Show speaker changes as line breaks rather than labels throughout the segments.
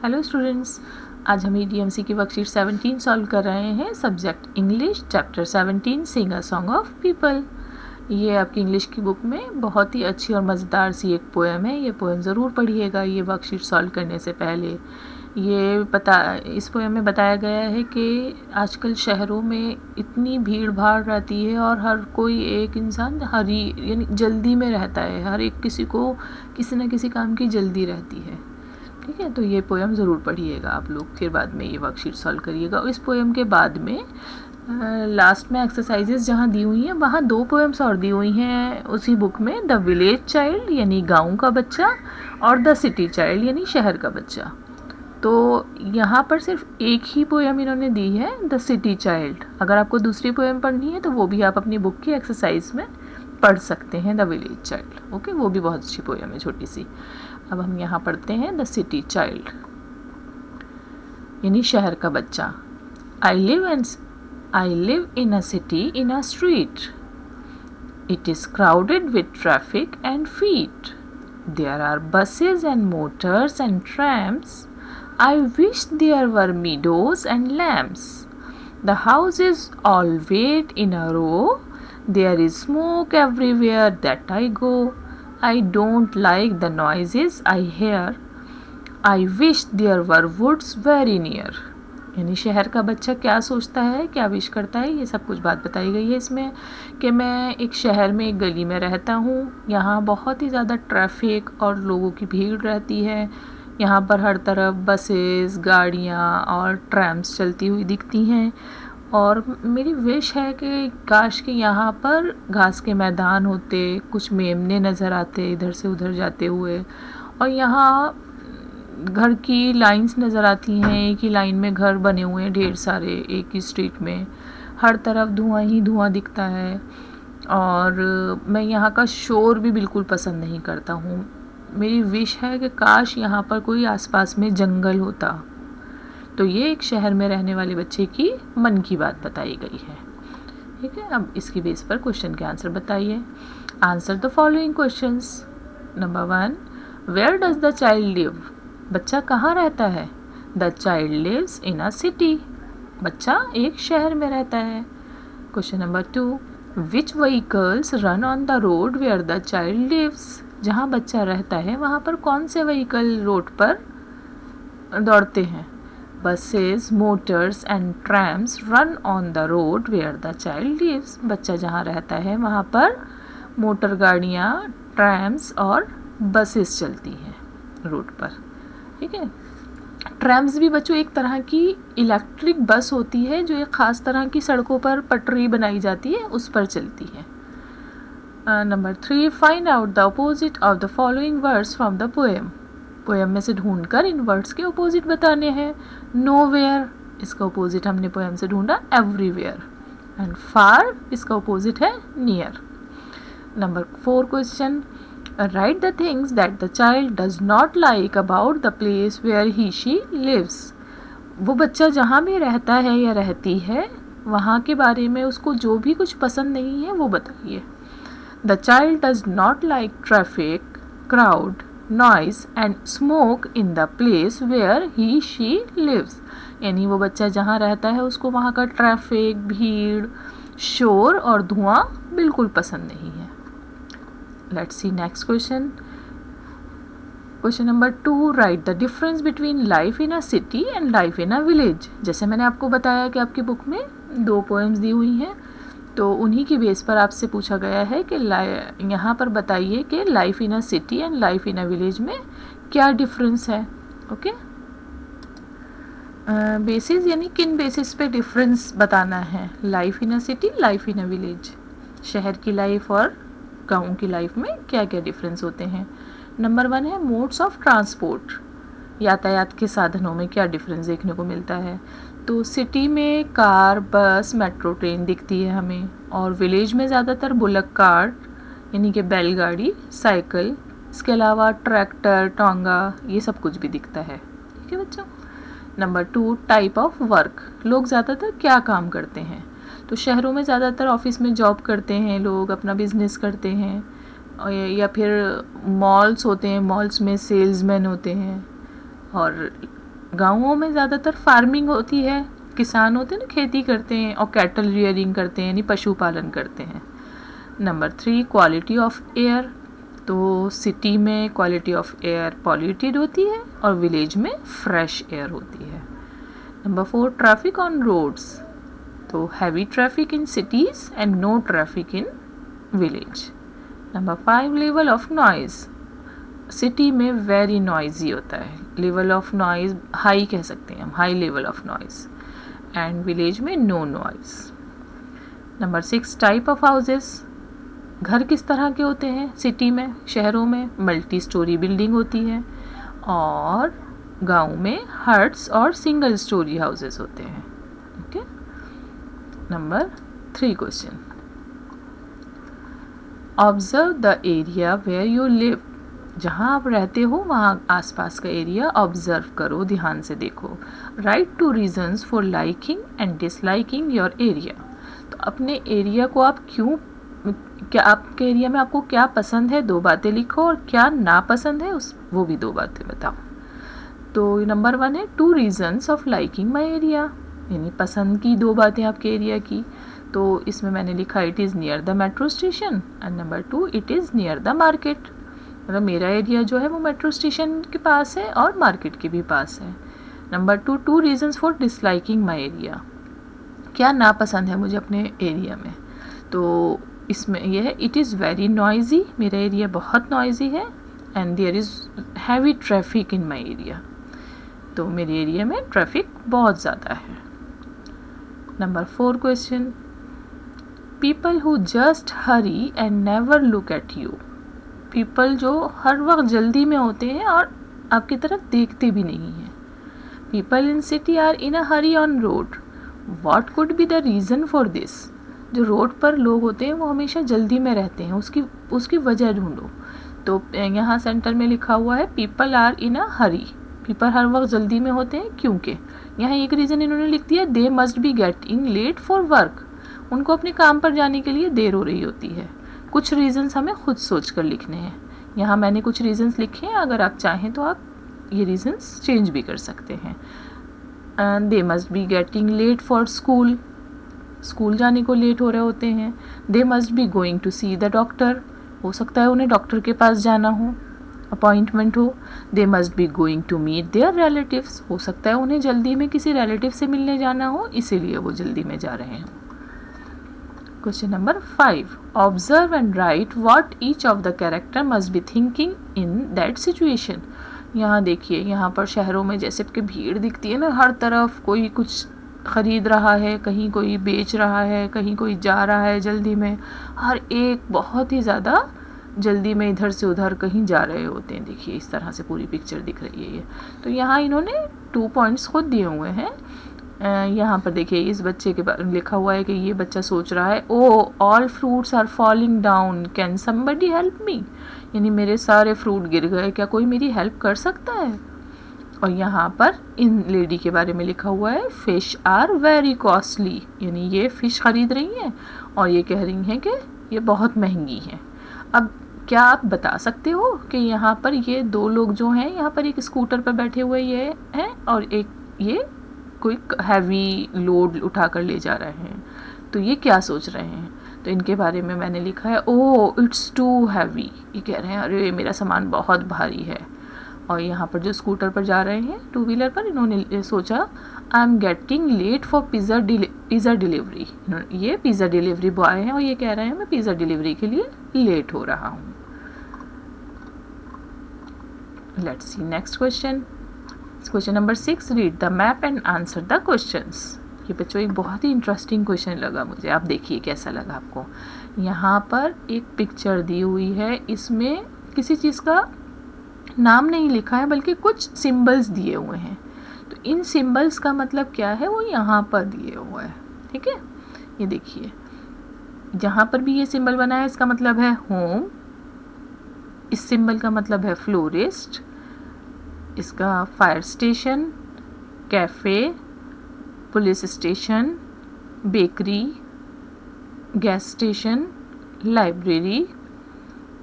Hello students, आज हम EDMC की वर्कशीट 17 सॉल्व कर रहे हैं। Subject English, chapter 17 sing a song of people. ये आपकी इंग्लिश की बुक में बहुत ही अच्छी और मज़ेदार सी एक पोएम है। ये पोएम ज़रूर पढ़िएगा ये वर्कशीट सॉल्व करने से पहले। इस पोएम में बताया गया है कि आजकल शहरों में इतनी भीड़ भाड़ रहती है और हर कोई एक इंसान यानी जल्दी में रहता है। हर एक किसी को किसी न किसी काम की जल्दी रहती है। ठीक है, तो ये पोएम ज़रूर पढ़िएगा आप लोग, फिर बाद में ये वर्कशीट सॉल्व करिएगा। इस पोएम के बाद में लास्ट में एक्सरसाइजेज जहाँ दी हुई हैं वहाँ 2 पोएम्स और दी हुई हैं उसी बुक में, द विलेज चाइल्ड यानी गांव का बच्चा और द सिटी चाइल्ड यानी शहर का बच्चा। तो यहाँ पर सिर्फ एक ही पोएम इन्होंने दी है, द सिटी चाइल्ड। अगर आपको दूसरी पोएम पढ़नी है तो वो भी आप अपनी बुक की एक्सरसाइज में पढ़ सकते हैं, द विलेज चाइल्ड। ओके, वो भी बहुत अच्छी पोएम है, छोटी सी। अब हम यहाँ पढ़ते हैं द सिटी चाइल्ड यानी शहर का बच्चा। I live in a city in a street. It is crowded with traffic and feet. There are buses and motors and trams. I wish there were meadows and lambs. The houses all wait in a row. There is smoke everywhere that I go. I don't like the noises I hear. I wish there were woods very near. यानी शहर का बच्चा क्या सोचता है, क्या wish करता है, ये सब कुछ बात बताई गई है इसमें कि मैं एक शहर में एक गली में रहता हूँ। यहाँ बहुत ही ज़्यादा ट्रैफिक और लोगों की भीड़ रहती है। यहाँ पर हर तरफ बसेस, गाड़ियाँ और ट्रैम्स चलती हुई दिखती हैं। और मेरी विश है कि काश के यहाँ पर घास के मैदान होते, कुछ मेमने नज़र आते इधर से उधर जाते हुए, और यहाँ घर की लाइंस नज़र आती हैं। एक ही लाइन में घर बने हुए हैं ढेर सारे, एक ही स्ट्रीट में, हर तरफ धुआं ही धुआं दिखता है। और मैं यहाँ का शोर भी बिल्कुल पसंद नहीं करता हूँ। मेरी विश है कि काश यहाँ पर कोई आसपास में जंगल होता। तो ये एक शहर में रहने वाले बच्चे की मन की बात बताई गई है। ठीक है, अब इसकी बेस पर क्वेश्चन के आंसर बताइए। Answer the following questions. Number 1, where does the child live? बच्चा कहाँ रहता है? The child lives in a city. बच्चा एक शहर में रहता है। Question number 2, which vehicles run on the road where the child lives? जहाँ बच्चा रहता है वहाँ पर कौन से व्हीकल रोड पर दौड़ते हैं? Buses, motors and trams run on the road where the child lives. बच्चा जहाँ रहता है वहाँ पर मोटर गाड़ियाँ, ट्रैम्स और बसेस चलती हैं रोड पर। ठीक है, ट्रैम्स भी बच्चों एक तरह की इलेक्ट्रिक बस होती है जो एक ख़ास तरह की सड़कों पर पटरी बनाई जाती है, उस पर चलती है। Number 3, find out the opposite of the following words from the poem. Poem में से ढूंढकर इन वर्ड्स के अपोजिट बताने हैं। नोवेयर, इसका अपोजिट हमने पोएम से ढूंढा एवरीवेयर। एंड फार, इसका अपोजिट है near. Number 4 question, write the things that the child does not like about the place where she lives. वो बच्चा जहाँ भी रहता है या रहती है वहाँ के बारे में उसको जो भी कुछ पसंद नहीं है वो बताइए। The child does not like traffic, crowd, noise and smoke in the place where she lives. यानी वो बच्चा जहाँ रहता है उसको वहाँ का ट्रैफिक, भीड़, शोर और धुआं बिल्कुल पसंद नहीं है। Let's see next question. Question number 2, write the difference between life in a city and life in a village. जैसे मैंने आपको बताया कि आपकी बुक में 2 पोएम्स दी हुई हैं, तो उन्हीं की बेस पर आपसे पूछा गया है कि यहाँ पर बताइए कि life in a city and life in a village में क्या डिफरेंस है। ओके, बेसिस यानी किन बेसिस पे डिफरेंस बताना है। Life in a city, life in a village, शहर की लाइफ और गाँव की लाइफ में क्या क्या डिफरेंस होते हैं। नंबर 1 है मोड्स ऑफ ट्रांसपोर्ट, यातायात के साधनों में क्या डिफरेंस देखने को मिलता है। तो सिटी में कार, बस, मेट्रो ट्रेन दिखती है हमें, और विलेज में ज़्यादातर बुलक कार्ट यानी कि बैलगाड़ी, साइकिल, इसके अलावा ट्रैक्टर, टांगा, ये सब कुछ भी दिखता है। ठीक है बच्चों। नंबर 2, टाइप ऑफ वर्क, लोग ज़्यादातर क्या काम करते हैं। तो शहरों में ज़्यादातर ऑफिस में जॉब करते हैं लोग, अपना बिजनेस करते हैं, या फिर मॉल्स होते हैं, मॉल्स में सेल्समैन होते हैं, और गाँवों में ज़्यादातर फार्मिंग होती है, किसान होते हैं ना, खेती करते हैं, और कैटल रियरिंग करते हैं यानी पशुपालन करते हैं। नंबर 3 क्वालिटी ऑफ एयर, तो सिटी में क्वालिटी ऑफ एयर पॉल्यूटेड होती है और विलेज में फ्रेश एयर होती है। नंबर 4 ट्रैफिक ऑन रोड्स, तो heavy traffic in cities and no traffic in village. Number 5 level of noise, city में वेरी नॉइजी होता है, लेवल ऑफ नॉइज़ हाई कह सकते हैं हम, high level of noise, and village में no noise. Number 6 type of houses, घर किस तरह के होते हैं सिटी में, शहरों में मल्टी स्टोरी बिल्डिंग होती है और गांव में हट्स और सिंगल स्टोरी हाउसेस होते हैं। Okay, number 3 question, observe the area where you live, जहाँ आप रहते हो वहाँ आसपास का एरिया ऑब्जर्व करो, ध्यान से देखो। Right 2 reasons for liking and disliking your area, तो अपने एरिया को आप क्यों, क्या आपके एरिया में आपको क्या पसंद है 2 बातें लिखो, और क्या नापसंद है वो भी 2 बातें बताओ। तो नंबर 1 है 2 reasons of liking my area, यानी पसंद की 2 बातें आपके एरिया की। तो इसमें मैंने लिखा it is near the metro station, and number 2 it is near the market, मतलब मेरा एरिया जो है वो मेट्रो स्टेशन के पास है और मार्केट के भी पास है। Number 2 reasons for disliking my area, क्या नापसंद है मुझे अपने एरिया में, तो इसमें यह है इट इज़ वेरी नॉइजी, मेरा एरिया बहुत नॉइजी है, and there is heavy traffic in my area, तो मेरे एरिया में ट्रैफिक बहुत ज़्यादा है। Number 4 question, people who just hurry and never look at you, people जो हर वक्त जल्दी में होते हैं और आपकी तरफ देखते भी नहीं हैं। People in city are in a hurry on road, what could be the reason for this, जो रोड पर लोग होते हैं वो हमेशा जल्दी में रहते हैं, उसकी वजह ढूंढो। तो यहाँ सेंटर में लिखा हुआ है people are in a hurry, people हर वक्त जल्दी में होते हैं क्योंकि यहाँ एक रीज़न इन्होंने लिख दिया they must be getting late for work, उनको अपने काम पर जाने के लिए देर हो रही होती है। कुछ रीज़न्स हमें खुद सोच कर लिखने हैं, यहाँ मैंने कुछ रीज़न्स लिखे हैं, अगर आप चाहें तो आप ये रीज़न्स चेंज भी कर सकते हैं। They must be getting late for school, school जाने को लेट हो रहे होते हैं। They must be going to see the doctor, हो सकता है उन्हें डॉक्टर के पास जाना हो, अपॉइंटमेंट हो। They must be going to meet their relatives, हो सकता है उन्हें जल्दी में किसी रिलेटिव से मिलने जाना हो, इसीलिए वो जल्दी में जा रहे हैं। Question number 5, observe and right what each of the character must be thinking in that situation. यहाँ देखिए, यहाँ पर शहरों में जैसे कि भीड़ दिखती है ना, हर तरफ कोई कुछ ख़रीद रहा है, कहीं कोई बेच रहा है, कहीं कोई जा रहा है जल्दी में, हर एक बहुत ही ज़्यादा जल्दी में इधर से उधर कहीं जा रहे होते हैं। देखिए इस तरह से पूरी पिक्चर दिख रही है ये। तो यहाँ इन्होंने 2 पॉइंट्स खुद दिए हुए हैं। यहाँ पर देखिए इस बच्चे के बारे में लिखा हुआ है कि ये बच्चा सोच रहा है oh all fruits are falling down can somebody help me, यानी मेरे सारे फ्रूट गिर गए, क्या कोई मेरी हेल्प कर सकता है। और यहाँ पर इन लेडी के बारे में लिखा हुआ है फ़िश आर वेरी कॉस्टली, यानी ये फ़िश ख़रीद रही हैं और ये कह रही हैं कि ये बहुत महंगी हैं। अब क्या आप बता सकते हो कि यहाँ पर ये 2 लोग जो हैं, यहाँ पर एक स्कूटर पर बैठे हुए ये हैं और एक ये कोई हैवी लोड उठा कर ले जा रहे हैं, तो ये क्या सोच रहे हैं। तो इनके बारे में मैंने लिखा है ओह इट्स टू हैवी, ये कह रहे हैं अरे मेरा सामान बहुत भारी है। और यहाँ पर जो स्कूटर पर जा रहे हैं 2 व्हीलर पर, इन्होंने सोचा I am getting late for pizza delivery, ये पिज़्ज़ा डिलीवरी बॉय हैं और ये कह रहे हैं मैं पिज़्ज़ा डिलीवरी के लिए लेट हो रहा हूँ। Let's see next question. Question number 6, read the map and answer the questions. ये बच्चों एक बहुत ही इंटरेस्टिंग क्वेश्चन लगा मुझे, आप देखिए कैसा लगा आपको। यहाँ पर एक पिक्चर दी हुई है, इसमें किसी चीज़ का नाम नहीं लिखा है बल्कि कुछ सिंबल्स दिए हुए हैं। तो इन सिंबल्स का मतलब क्या है वो यहाँ पर दिए हुआ है, ठीक है। ये देखिए जहाँ पर भी ये सिंबल बना है इसका मतलब है होम, इस सिंबल का मतलब है फ्लोरिस्ट, इसका fire station, cafe, police station, bakery, gas station, library,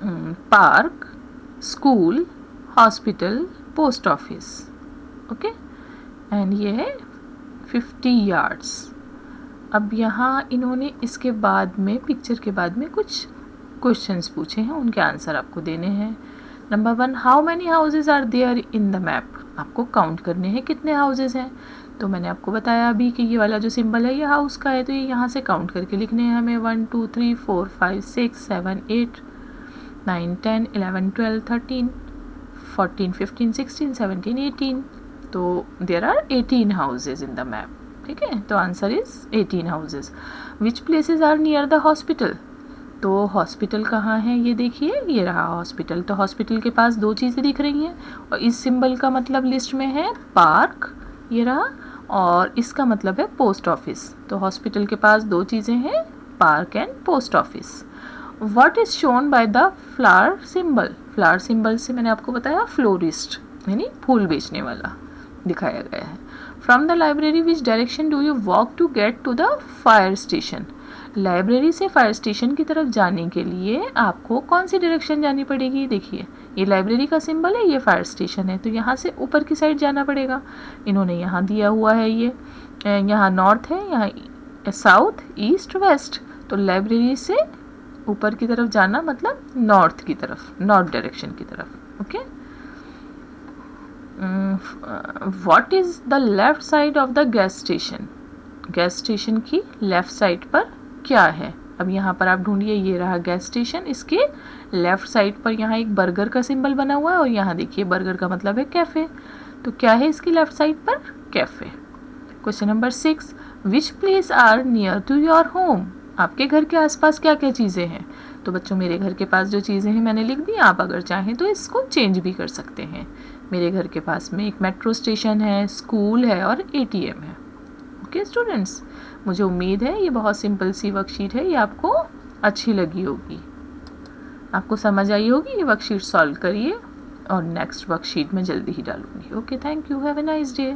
park, school, hospital, post office. Okay, and ये है 50 yards। अब यहाँ इन्होंने इसके बाद में, पिक्चर के बाद में कुछ क्वेश्चंस पूछे हैं, उनके आंसर आपको देने हैं। Number 1, how many houses are there in the map. आपको काउंट करने हैं कितने हाउसेज हैं। तो मैंने आपको बताया अभी कि ये वाला जो सिंबल है ये हाउस का है, तो ये यहाँ से काउंट करके लिखने हैं हमें। 1 2 3 4 5 6 7 8 9 10 11 12 13 14 15 16 17 18। तो there are 18 houses in the map. ठीक है, तो answer is 18 houses. Which places are near the hospital. तो हॉस्पिटल कहाँ है, ये देखिए, ये रहा हॉस्पिटल। तो हॉस्पिटल के पास दो चीज़ें दिख रही हैं, और इस सिंबल का मतलब लिस्ट में है पार्क, ये रहा, और इसका मतलब है पोस्ट ऑफिस। तो हॉस्पिटल के पास दो चीज़ें हैं, park and post office. What is shown by the flower symbol. Flower symbol से मैंने आपको बताया फ्लोरिस्ट, यानी फूल बेचने वाला दिखाया गया है। From the library which direction do you walk to get to the fire station. Library से फायर स्टेशन की तरफ जाने के लिए आपको कौन सी डायरेक्शन जानी पड़ेगी। देखिए, ये लाइब्रेरी का सिंबल है, ये फायर स्टेशन है, तो यहाँ से ऊपर की साइड जाना पड़ेगा। इन्होंने यहाँ दिया हुआ है, ये यहाँ नॉर्थ है, यहाँ साउथ, ईस्ट, वेस्ट। तो लाइब्रेरी से ऊपर की तरफ जाना मतलब नॉर्थ की तरफ, नॉर्थ डायरेक्शन की तरफ। Okay. What is the left side of the gas station. Gas station की लेफ्ट साइड पर क्या है। अब यहाँ पर आप ढूंढिए, ये रहा गैस स्टेशन, इसके लेफ्ट साइड पर यहाँ एक बर्गर का सिंबल बना हुआ है, और यहाँ देखिए बर्गर का मतलब है कैफ़े। तो क्या है इसकी लेफ्ट साइड पर, cafe. Question number 6, which place are near to your home. आपके घर के आसपास क्या क्या चीज़ें हैं। तो बच्चों, मेरे घर के पास जो चीज़ें हैं मैंने लिख दी, आप अगर चाहें तो इसको चेंज भी कर सकते हैं। मेरे घर के पास में एक मेट्रो स्टेशन है, स्कूल है, और ATM है। ओके स्टूडेंट्स, मुझे उम्मीद है ये बहुत सिंपल सी वर्कशीट है, ये आपको अच्छी लगी होगी, आपको समझ आई होगी। ये वर्कशीट सॉल्व करिए, और नेक्स्ट वर्कशीट में जल्दी ही डालूंगी। Okay, thank you, have a nice day.